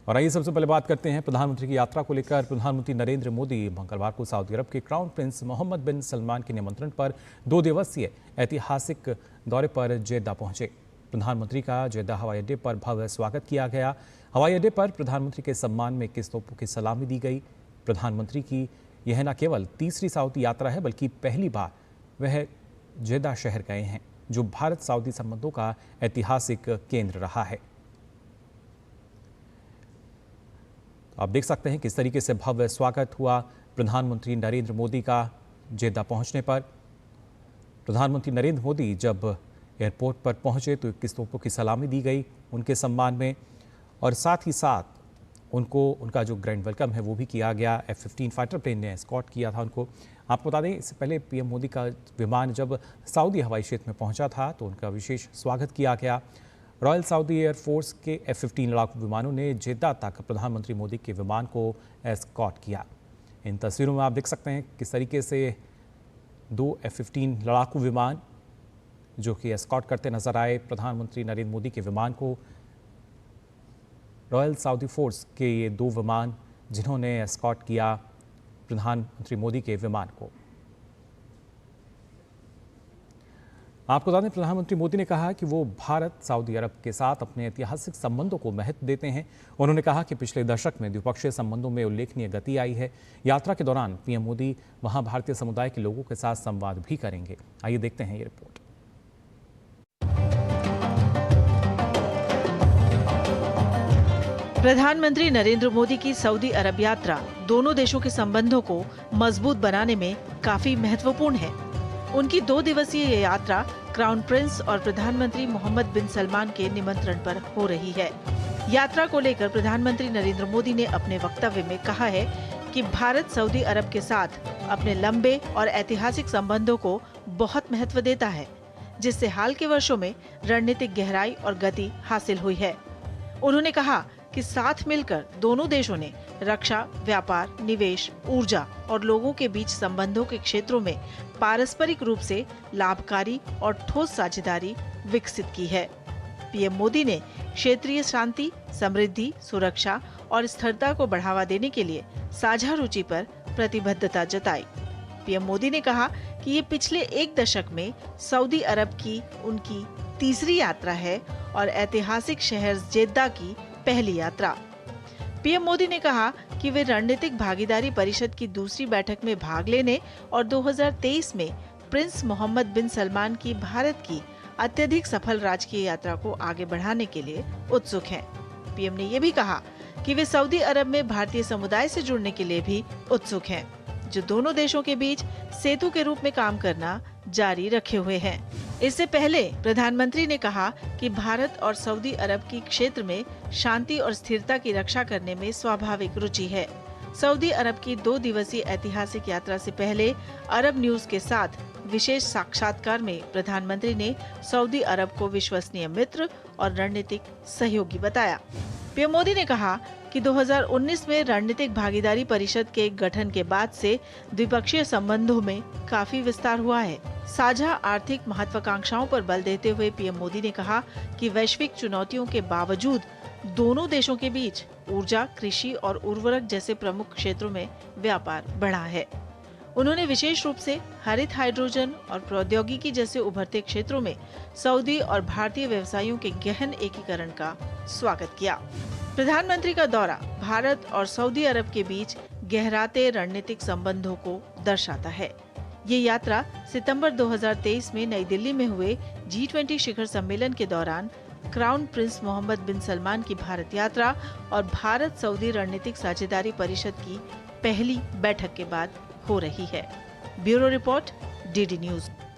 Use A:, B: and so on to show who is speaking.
A: और आइए सबसे पहले बात करते हैं प्रधानमंत्री की यात्रा को लेकर। प्रधानमंत्री नरेंद्र मोदी मंगलवार को सऊदी अरब के क्राउन प्रिंस मोहम्मद बिन सलमान के निमंत्रण पर 2 दिवसीय ऐतिहासिक दौरे पर जेद्दा पहुंचे। प्रधानमंत्री का जेद्दा हवाई अड्डे पर भव्य स्वागत किया गया। हवाई अड्डे पर प्रधानमंत्री के सम्मान में 21 तोपों की सलामी दी गई। प्रधानमंत्री की यह न केवल तीसरी सऊदी यात्रा है, बल्कि पहली बार वह जेद्दा शहर गए हैं, जो भारत सऊदी संबंधों का ऐतिहासिक केंद्र रहा है। आप देख सकते हैं किस तरीके से भव्य स्वागत हुआ प्रधानमंत्री नरेंद्र मोदी का जेद्दा पहुंचने पर। प्रधानमंत्री नरेंद्र मोदी जब एयरपोर्ट पर पहुंचे तो 21 तोपों की सलामी दी गई उनके सम्मान में, और साथ ही साथ उनका जो ग्रैंड वेलकम है वो भी किया गया। F-15 फाइटर प्लेन ने एस्कॉर्ट किया था उनको। आपको बता दें, इससे पहले पीएम मोदी का विमान जब सऊदी हवाई क्षेत्र में पहुंचा था तो उनका विशेष स्वागत किया गया। रॉयल सऊदी एयरफोर्स के F-15 लड़ाकू विमानों ने जेद्दा तक प्रधानमंत्री मोदी के विमान को एस्कॉर्ट किया। इन तस्वीरों में आप देख सकते हैं किस तरीके से 2 F-15 लड़ाकू विमान जो कि एस्कॉर्ट करते नजर आए प्रधानमंत्री नरेंद्र मोदी के विमान को। रॉयल सऊदी फोर्स के ये 2 विमान जिन्होंने एस्कॉर्ट किया प्रधानमंत्री मोदी के विमान को। आपको बता दें, प्रधानमंत्री मोदी ने कहा कि वो भारत सऊदी अरब के साथ अपने ऐतिहासिक संबंधों को महत्व देते हैं। उन्होंने कहा कि पिछले दशक में द्विपक्षीय संबंधों में उल्लेखनीय गति आई है। यात्रा के दौरान पीएम मोदी वहां भारतीय समुदाय के लोगों के साथ संवाद भी करेंगे। आइए देखते हैं ये रिपोर्ट।
B: प्रधानमंत्री नरेंद्र मोदी की सऊदी अरब यात्रा दोनों देशों के संबंधों को मजबूत बनाने में काफी महत्वपूर्ण है। उनकी 2 दिवसीय ये यात्रा क्राउन प्रिंस और प्रधानमंत्री मोहम्मद बिन सलमान के निमंत्रण पर हो रही है। यात्रा को लेकर प्रधानमंत्री नरेंद्र मोदी ने अपने वक्तव्य में कहा है कि भारत सऊदी अरब के साथ अपने लंबे और ऐतिहासिक संबंधों को बहुत महत्व देता है, जिससे हाल के वर्षों में रणनीतिक गहराई और गति हासिल हुई है। उन्होंने कहा कि साथ मिलकर दोनों देशों ने रक्षा, व्यापार, निवेश, ऊर्जा और लोगों के बीच संबंधों के क्षेत्रों में पारस्परिक रूप से लाभकारी और ठोस साझेदारी विकसित की है। पीएम मोदी ने क्षेत्रीय शांति, समृद्धि, सुरक्षा और स्थिरता को बढ़ावा देने के लिए साझा रुचि पर प्रतिबद्धता जताई। पीएम मोदी ने कहा कि ये पिछले 1 दशक में सऊदी अरब की उनकी तीसरी यात्रा है और ऐतिहासिक शहर जेद्दा की पहली यात्रा। पीएम मोदी ने कहा कि वे रणनीतिक भागीदारी परिषद की दूसरी बैठक में भाग लेने और 2023 में प्रिंस मोहम्मद बिन सलमान की भारत की अत्यधिक सफल राजकीय यात्रा को आगे बढ़ाने के लिए उत्सुक हैं। पीएम ने ये भी कहा कि वे सऊदी अरब में भारतीय समुदाय से जुड़ने के लिए भी उत्सुक हैं, जो दोनों देशों के बीच सेतु के रूप में काम करना जारी रखे हुए हैं। इससे पहले प्रधानमंत्री ने कहा कि भारत और सऊदी अरब की क्षेत्र में शांति और स्थिरता की रक्षा करने में स्वाभाविक रुचि है। सऊदी अरब की 2 दिवसीय ऐतिहासिक यात्रा से पहले अरब न्यूज के साथ विशेष साक्षात्कार में प्रधानमंत्री ने सऊदी अरब को विश्वसनीय मित्र और रणनीतिक सहयोगी बताया। पीएम मोदी ने कहा कि 2019 में रणनीतिक भागीदारी परिषद के गठन के बाद से द्विपक्षीय संबंधों में काफी विस्तार हुआ है। साझा आर्थिक महत्वाकांक्षाओं पर बल देते हुए पीएम मोदी ने कहा कि वैश्विक चुनौतियों के बावजूद दोनों देशों के बीच ऊर्जा, कृषि और उर्वरक जैसे प्रमुख क्षेत्रों में व्यापार बढ़ा है। उन्होंने विशेष रूप से हरित हाइड्रोजन और प्रौद्योगिकी जैसे उभरते क्षेत्रों में सऊदी और भारतीय व्यवसायियों के गहन एकीकरण का स्वागत किया। प्रधानमंत्री का दौरा भारत और सऊदी अरब के बीच गहराते रणनीतिक संबंधों को दर्शाता है। ये यात्रा सितंबर 2023 में नई दिल्ली में हुए G20 शिखर सम्मेलन के दौरान क्राउन प्रिंस मोहम्मद बिन सलमान की भारत यात्रा और भारत सऊदी रणनीतिक साझेदारी परिषद की पहली बैठक के बाद हो रही है। Bureau report, DD news.